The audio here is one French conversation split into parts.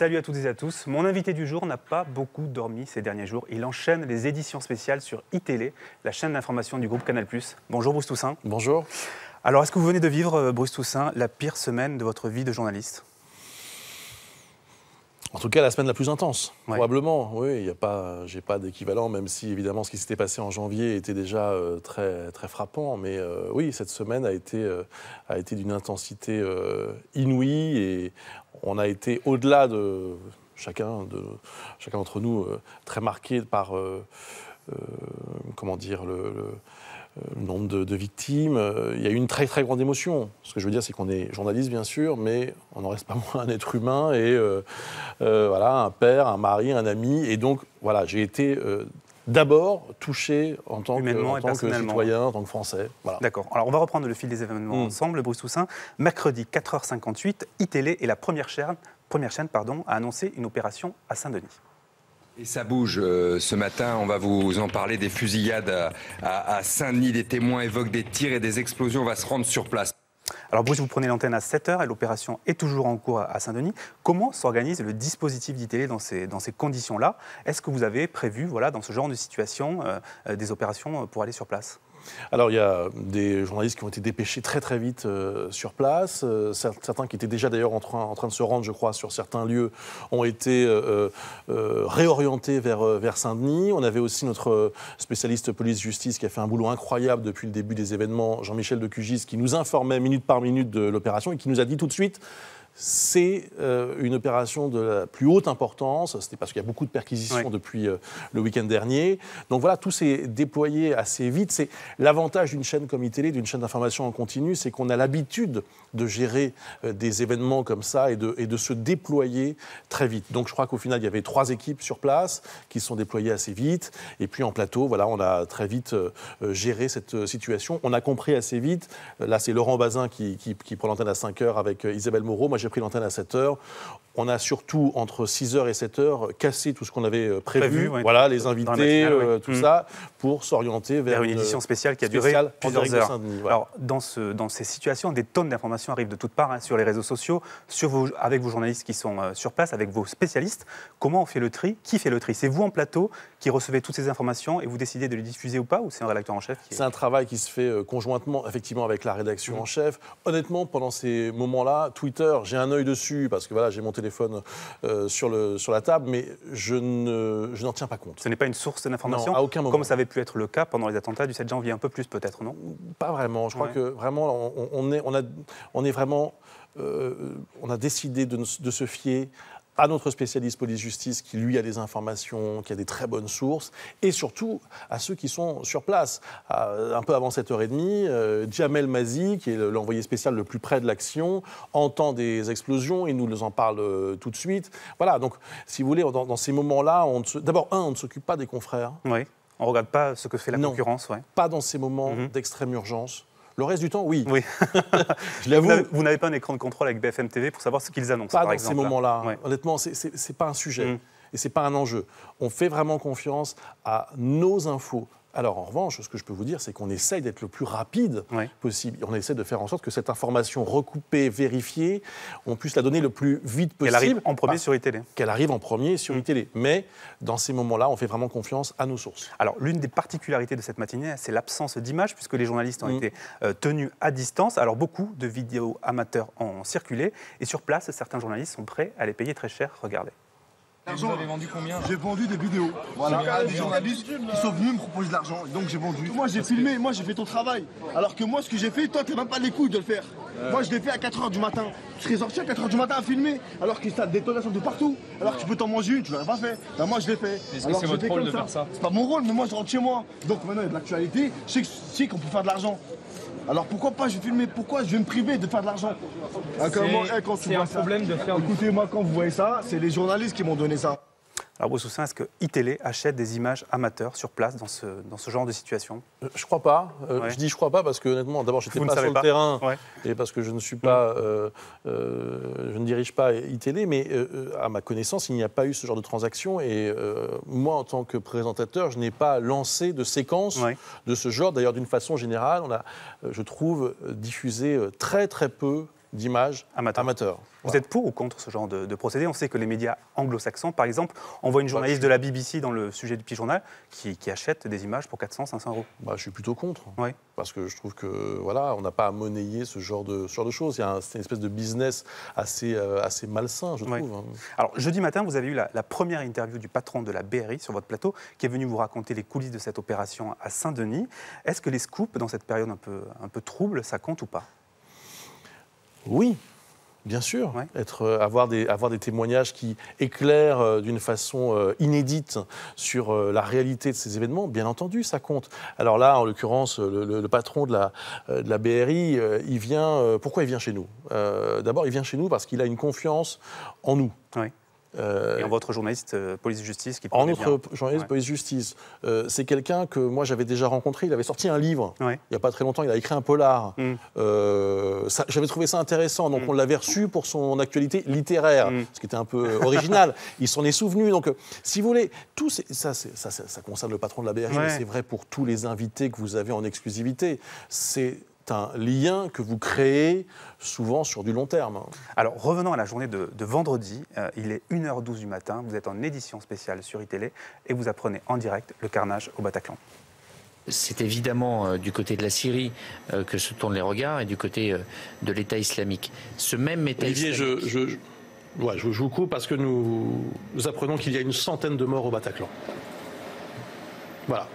Salut à toutes et à tous. Mon invité du jour n'a pas beaucoup dormi ces derniers jours. Il enchaîne les éditions spéciales sur iTélé, la chaîne d'information du groupe Canal+. Bonjour Bruce Toussaint. Bonjour. Alors, est-ce que vous venez de vivre, Bruce Toussaint, la pire semaine de votre vie de journaliste ? En tout cas, la semaine la plus intense, Ouais. probablement. Oui, j'ai pas d'équivalent, même si évidemment ce qui s'était passé en janvier était déjà très, très frappant. Mais oui, cette semaine a été d'une intensité inouïe et on a été au-delà de chacun d'entre nous très marqué par comment dire le nombre de victimes. Il y a eu une très très grande émotion. Ce que je veux dire, c'est qu'on est journaliste, bien sûr, mais on n'en reste pas moins un être humain et voilà, un père, un mari, un ami. Et donc, voilà, j'ai été d'abord touché en tant que citoyen, en tant que Français. Voilà. D'accord. Alors, on va reprendre le fil des événements ensemble, Bruce Toussaint. Mercredi, 4h58, iTélé est la première chaîne à annoncer une opération à Saint-Denis. Et ça bouge ce matin, on va vous en parler, des fusillades à Saint-Denis, des témoins évoquent des tirs et des explosions, on va se rendre sur place. Alors Bruce, vous prenez l'antenne à 7h et l'opération est toujours en cours à Saint-Denis. Comment s'organise le dispositif d'iTélé dans ces conditions-là ? Est-ce que vous avez prévu, voilà, dans ce genre de situation, des opérations pour aller sur place ? Alors, il y a des journalistes qui ont été dépêchés très très vite sur place. Certains qui étaient déjà d'ailleurs en train de se rendre, je crois, sur certains lieux, ont été réorientés vers Saint-Denis. On avait aussi notre spécialiste police-justice qui a fait un boulot incroyable depuis le début des événements, Jean-Michel de Cugis, qui nous informait minute par minute de l'opération et qui nous a dit tout de suite: c'est une opération de la plus haute importance. C'était parce qu'il y a beaucoup de perquisitions depuis le week-end dernier. Donc voilà, tout s'est déployé assez vite. C'est l'avantage d'une chaîne comme iTélé, d'une chaîne d'information en continu, c'est qu'on a l'habitude de gérer des événements comme ça et de se déployer très vite. Donc je crois qu'au final, il y avait 3 équipes sur place qui se sont déployées assez vite. Et puis en plateau, voilà, on a très vite géré cette situation. On a compris assez vite. Là, c'est Laurent Bazin qui prend l'antenne à 5h avec Isabelle Moreau. Moi, j'ai pris l'antenne à 7h. On a surtout, entre 6h et 7h, cassé tout ce qu'on avait prévu. Voilà, les invités, tout ça, pour s'orienter vers une édition spéciale qui a duré plusieurs heures. Voilà. Alors, dans ces situations, des tonnes d'informations arrivent de toutes parts, sur les réseaux sociaux, avec vos journalistes qui sont sur place, avec vos spécialistes. Comment on fait le tri ? Qui fait le tri ? C'est vous en plateau qui recevez toutes ces informations et vous décidez de les diffuser ou pas, ou c'est un rédacteur en chef C'est un travail qui se fait conjointement, effectivement, avec la rédaction en chef. Honnêtement, pendant ces moments-là, Twitter, j'ai un œil dessus parce que voilà, j'ai mon téléphone sur la table, mais je n'en tiens pas compte. Ce n'est pas une source d'information ? Non, à aucun moment. Comme ça avait pu être le cas pendant les attentats du 7 janvier, un peu plus peut-être, non ? Pas vraiment. Je crois que vraiment, on a décidé de se fier à notre spécialiste police-justice qui, lui, a des informations, qui a des très bonnes sources, et surtout à ceux qui sont sur place. Un peu avant 7h30, Jamel Mazi, qui est l'envoyé spécial le plus près de l'action, entend des explosions, il nous en parle tout de suite. Voilà, donc, si vous voulez, dans ces moments-là, d'abord, on ne s'occupe pas des confrères. Oui, on ne regarde pas ce que fait la concurrence. Pas dans ces moments d'extrême urgence. Le reste du temps, oui. Je l'avoue. Vous n'avez pas un écran de contrôle avec BFM TV pour savoir ce qu'ils annoncent, par exemple. Pas dans ces moments-là. Honnêtement, c'est pas un sujet. Et c'est pas un enjeu. On fait vraiment confiance à nos infos. Alors, en revanche, ce que je peux vous dire, c'est qu'on essaye d'être le plus rapide possible. On essaie de faire en sorte que cette information recoupée, vérifiée, on puisse la donner le plus vite possible. Qu'elle arrive en premier sur iTélé. Qu'elle arrive en premier sur iTélé. Mais dans ces moments-là, on fait vraiment confiance à nos sources. Alors, l'une des particularités de cette matinée, c'est l'absence d'images, puisque les journalistes ont été tenus à distance. Alors, beaucoup de vidéos amateurs ont circulé. Et sur place, certains journalistes sont prêts à les payer très cher. Regardez. Vous avez vendu combien? J'ai vendu des vidéos. Voilà, des journalistes qui sont venus me proposer de l'argent, donc j'ai vendu. Moi j'ai filmé, moi j'ai fait ton travail. Alors que moi ce que j'ai fait, toi t'as même pas les couilles de le faire. Moi je l'ai fait à 4h du matin. Tu serais sorti à 4h du matin à filmer, alors que ça a des détonations de partout. Alors que tu peux t'en manger une, tu l'aurais pas fait. Ben, moi je l'ai fait. Est-ce que c'est votre rôle de faire ça? C'est pas mon rôle, mais moi je rentre chez moi. Donc maintenant il y a de l'actualité, je sais qu'on peut faire de l'argent. Alors pourquoi pas je vais filmer? Pourquoi je vais me priver de faire de l'argent? C'est un problème de faire. Écoutez-moi, quand vous voyez ça, c'est les journalistes qui m'ont donné ça. Alors Bruce Toussaint, est-ce que iTélé achète des images amateurs sur place dans ce genre de situation? Je crois pas. Je dis je crois pas parce que honnêtement, d'abord j'étais pas sur le terrain et parce que je ne suis pas, je ne dirige pas iTélé, mais à ma connaissance, il n'y a pas eu ce genre de transaction et moi en tant que présentateur, je n'ai pas lancé de séquence de ce genre. D'ailleurs, d'une façon générale, on a, je trouve, diffusé très très peu d'images amateurs. Vous êtes pour ou contre ce genre de procédé? On sait que les médias anglo-saxons, par exemple, envoient une journaliste de la BBC dans le sujet du petit journal qui achète des images pour 400, 500 euros. Je suis plutôt contre. Oui. Parce que je trouve que voilà, on n'a pas à monnayer ce genre de choses. C'est une espèce de business assez malsain, je trouve. Oui. Alors, jeudi matin, vous avez eu la première interview du patron de la BRI sur votre plateau, qui est venu vous raconter les coulisses de cette opération à Saint-Denis. Est-ce que les scoops, dans cette période un peu trouble, ça compte ou pas? Oui. Bien sûr, ouais. Avoir des témoignages qui éclairent d'une façon inédite sur la réalité de ces événements, bien entendu, ça compte. Alors là, en l'occurrence, le patron de la BRI, il vient. Pourquoi il vient chez nous? D'abord, il vient chez nous parce qu'il a une confiance en nous. Oui. Et en votre journaliste police-justice qui En notre journaliste police-justice. C'est quelqu'un que moi j'avais déjà rencontré. Il avait sorti un livre il n'y a pas très longtemps. Il a écrit un polar. J'avais trouvé ça intéressant. Donc on l'avait reçu pour son actualité littéraire, ce qui était un peu original. Il s'en est souvenu. Donc si vous voulez, ça concerne le patron de la BRI, mais c'est vrai pour tous les invités que vous avez en exclusivité. C'est un lien que vous créez souvent sur du long terme. Alors, revenons à la journée de vendredi. Il est 1h12 du matin. Vous êtes en édition spéciale sur iTélé et vous apprenez en direct le carnage au Bataclan. C'est évidemment du côté de la Syrie que se tournent les regards et du côté de l'État islamique. Ce même État Olivier, islamique... je vous coupe parce que nous apprenons qu'il y a une centaine de morts au Bataclan. Voilà.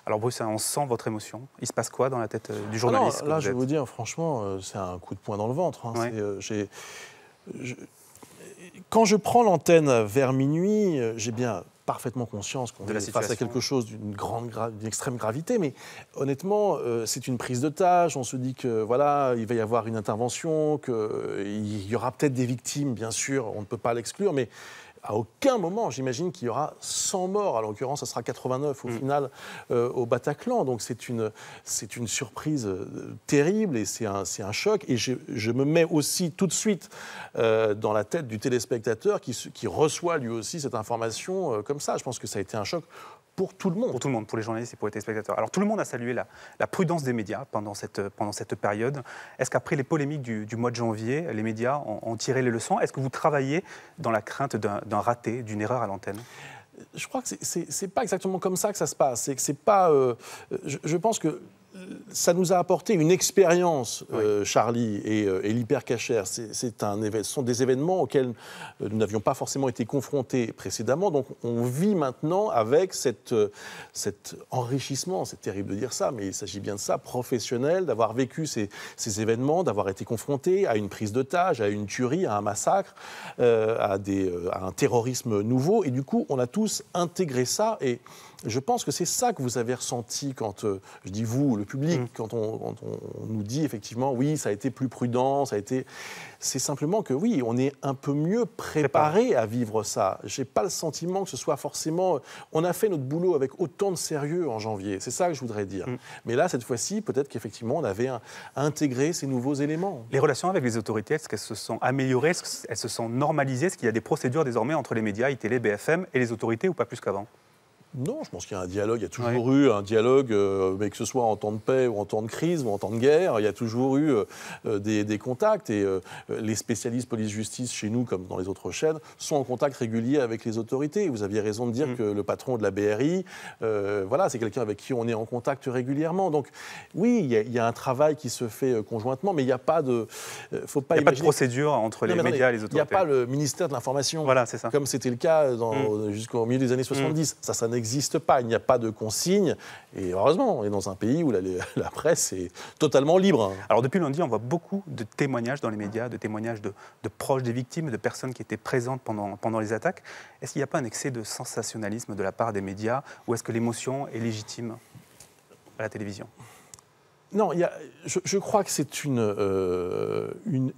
Alors Bruce, on sent votre émotion. Il se passe quoi dans la tête du journaliste? Là, je vais vous dire, franchement, c'est un coup de poing dans le ventre. Quand je prends l'antenne vers minuit, j'ai bien parfaitement conscience qu'on est face à quelque chose d'une extrême gravité, mais honnêtement, c'est une prise d'otage. On se dit que voilà, il va y avoir une intervention, qu'il y aura peut-être des victimes, bien sûr, on ne peut pas l'exclure, mais à aucun moment, j'imagine qu'il y aura 100 morts. En l'occurrence, ça sera 89 au final au Bataclan. Donc c'est une surprise terrible et c'est un choc. Et je me mets aussi tout de suite dans la tête du téléspectateur qui reçoit lui aussi cette information comme ça. Je pense que ça a été un choc pour tout le monde. Pour tout le monde, pour les journalistes et pour les téléspectateurs. Alors tout le monde a salué la prudence des médias pendant cette période. Est-ce qu'après les polémiques du mois de janvier, les médias ont tiré les leçons? Est-ce que vous travaillez dans la crainte d'un raté, d'une erreur à l'antenne? Je crois que c'est pas exactement comme ça que ça se passe. C'est pas. Je pense que ça nous a apporté une expérience, Charlie et l'hypercachère. Ce sont des événements auxquels nous n'avions pas forcément été confrontés précédemment. Donc on vit maintenant avec cet enrichissement, c'est terrible de dire ça, mais il s'agit bien de ça, professionnel, d'avoir vécu ces événements, d'avoir été confronté à une prise d'otage, à une tuerie, à un massacre, à un terrorisme nouveau. Et du coup, on a tous intégré ça. Et je pense que c'est ça que vous avez ressenti quand, je dis vous, le public, quand on nous dit effectivement, oui, ça a été plus prudent, c'est simplement que oui, on est un peu mieux préparé à vivre ça. Je n'ai pas le sentiment que ce soit forcément... On a fait notre boulot avec autant de sérieux en janvier, c'est ça que je voudrais dire. Mais là, cette fois-ci, peut-être qu'effectivement, on avait intégré ces nouveaux éléments. Les relations avec les autorités, est-ce qu'elles se sont améliorées? Est-ce qu'elles se sont normalisées? Est-ce qu'il y a des procédures désormais entre les médias, iTélé, BFM et les autorités ou pas plus qu'avant? Non, je pense qu'il y a un dialogue, il y a toujours eu un dialogue, mais que ce soit en temps de paix ou en temps de crise ou en temps de guerre, il y a toujours eu des contacts et les spécialistes police-justice chez nous, comme dans les autres chaînes, sont en contact régulier avec les autorités. Vous aviez raison de dire que le patron de la BRI, c'est quelqu'un avec qui on est en contact régulièrement. Donc oui, il y a un travail qui se fait conjointement, mais il n'y a pas de... faut pas il n'y a pas de procédure entre les médias et les autorités. Il n'y a pas le ministère de l'Information, c'est ça. Comme c'était le cas jusqu'au milieu des années 70. Ça n'existe pas, il n'y a pas de consigne. Et heureusement, on est dans un pays où la presse est totalement libre. Alors depuis lundi, on voit beaucoup de témoignages dans les médias, de témoignages de proches des victimes, de personnes qui étaient présentes pendant les attaques. Est-ce qu'il n'y a pas un excès de sensationnalisme de la part des médias ou est-ce que l'émotion est légitime à la télévision? Non, je crois que c'est une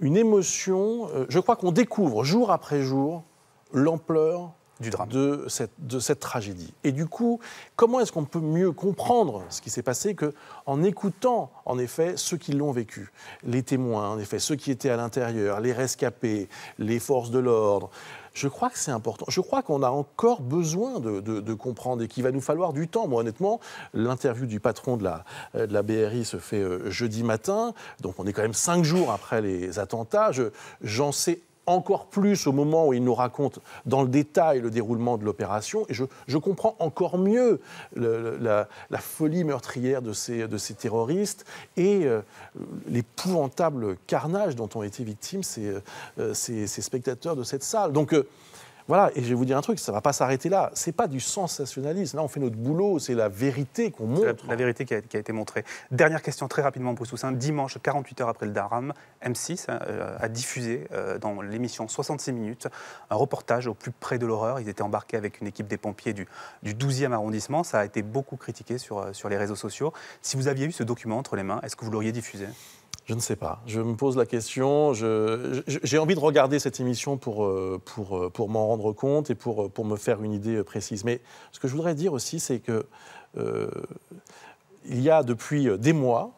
émotion. Je crois qu'on découvre jour après jour l'ampleur de cette tragédie. Et du coup, comment est-ce qu'on peut mieux comprendre ce qui s'est passé qu'en écoutant, en effet, ceux qui l'ont vécu, les témoins, en effet, ceux qui étaient à l'intérieur, les rescapés, les forces de l'ordre. Je crois que c'est important. Je crois qu'on a encore besoin de comprendre et qu'il va nous falloir du temps. Moi, honnêtement, l'interview du patron de la BRI se fait jeudi matin. Donc, on est quand même 5 jours après les attentats. J'en sais encore plus au moment où il nous raconte dans le détail le déroulement de l'opération. Et je comprends encore mieux la folie meurtrière de ces terroristes et l'épouvantable carnage dont ont été victimes ces spectateurs de cette salle. Donc, voilà, et je vais vous dire un truc, ça ne va pas s'arrêter là. Ce n'est pas du sensationnalisme. Là, on fait notre boulot, c'est la vérité qu'on montre. La vérité qui a été montrée. Dernière question très rapidement, Bruce Toussaint. Dimanche, 48 heures après le drame, M6 a diffusé dans l'émission 66 minutes un reportage au plus près de l'horreur. Ils étaient embarqués avec une équipe des pompiers du 12e arrondissement. Ça a été beaucoup critiqué sur les réseaux sociaux. Si vous aviez eu ce document entre les mains, est-ce que vous l'auriez diffusé ? Je ne sais pas. Je me pose la question. J'ai envie de regarder cette émission pour m'en rendre compte et pour me faire une idée précise. Mais ce que je voudrais dire aussi, c'est que il y a depuis des mois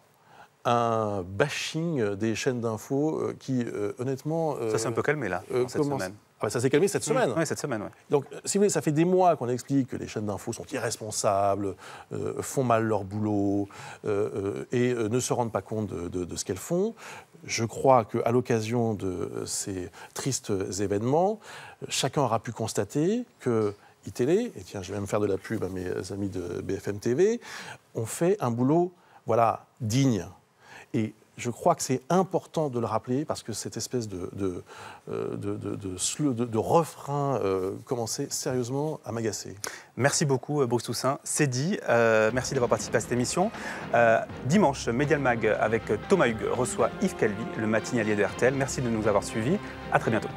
un bashing des chaînes d'infos qui, honnêtement... ça s'est un peu calmé, là, cette semaine. Ah, ça s'est calmé cette semaine. Oui, cette semaine, oui. Donc, si vous voulez, ça fait des mois qu'on explique que les chaînes d'infos sont irresponsables, font mal leur boulot et ne se rendent pas compte de ce qu'elles font. Je crois qu'à l'occasion de ces tristes événements, chacun aura pu constater que iTélé, et tiens, je vais même faire de la pub à mes amis de BFM TV, ont fait un boulot, voilà, digne. Et je crois que c'est important de le rappeler parce que cette espèce de refrain commençait sérieusement à m'agacer. Merci beaucoup, Bruce Toussaint. C'est dit. Merci d'avoir participé à cette émission. Dimanche, Medial Mag avec Thomas Hugues reçoit Yves Calvi, le matinalier de RTL. Merci de nous avoir suivis. À très bientôt.